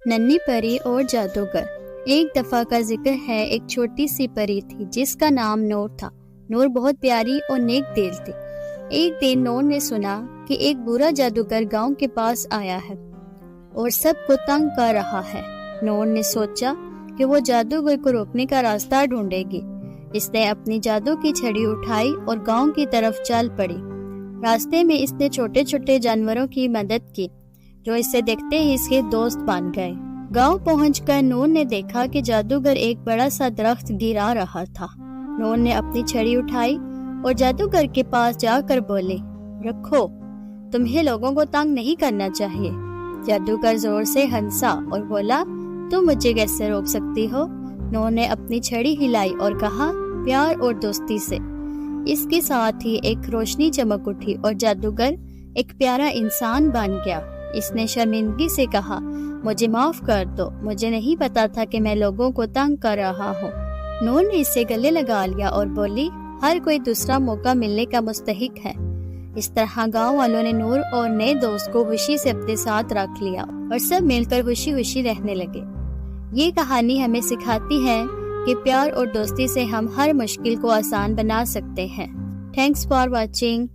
ننھی پری اور جادوگر۔ ایک دفعہ کا ذکر ہے، ایک چھوٹی سی پری تھی جس کا نام نور تھا۔ نور بہت پیاری اور نیک دل تھی۔ ایک دن نور نے سنا کہ ایک برا جادوگر گاؤں کے پاس آیا ہے اور سب کو تنگ کر رہا ہے۔ نور نے سوچا کہ وہ جادوگر کو روکنے کا راستہ ڈھونڈے گی۔ اس نے اپنی جادو کی چھڑی اٹھائی اور گاؤں کی طرف چل پڑی۔ راستے میں اس نے چھوٹے چھوٹے جانوروں کی مدد کی جو اسے دیکھتے ہی اس کے دوست بن گئے۔ گاؤں پہنچ کر نور نے دیکھا کہ جادوگر ایک بڑا سا درخت گرا رہا تھا۔ نور نے اپنی چھڑی اٹھائی اور جادوگر کے پاس جا کر بولی، رکھو، تمہیں لوگوں کو تنگ نہیں کرنا چاہیے۔ جادوگر زور سے ہنسا اور بولا، تم مجھے کیسے روک سکتی ہو؟ نور نے اپنی چھڑی ہلائی اور کہا، پیار اور دوستی سے۔ اس کے ساتھ ہی ایک روشنی چمک اٹھی اور جادوگر ایک پیارا انسان بن گیا۔ اس نے شرمندگی سے کہا، مجھے معاف کر دو، مجھے نہیں پتا تھا کہ میں لوگوں کو تنگ کر رہا ہوں۔ نور نے اسے گلے لگا لیا اور بولی، ہر کوئی دوسرا موقع ملنے کا مستحق ہے۔ اس طرح گاؤں والوں نے نور اور نئے دوست کو خوشی سے اپنے ساتھ رکھ لیا اور سب مل کر خوشی خوشی رہنے لگے۔ یہ کہانی ہمیں سکھاتی ہے کہ پیار اور دوستی سے ہم ہر مشکل کو آسان بنا سکتے ہیں۔ Thanks for watching.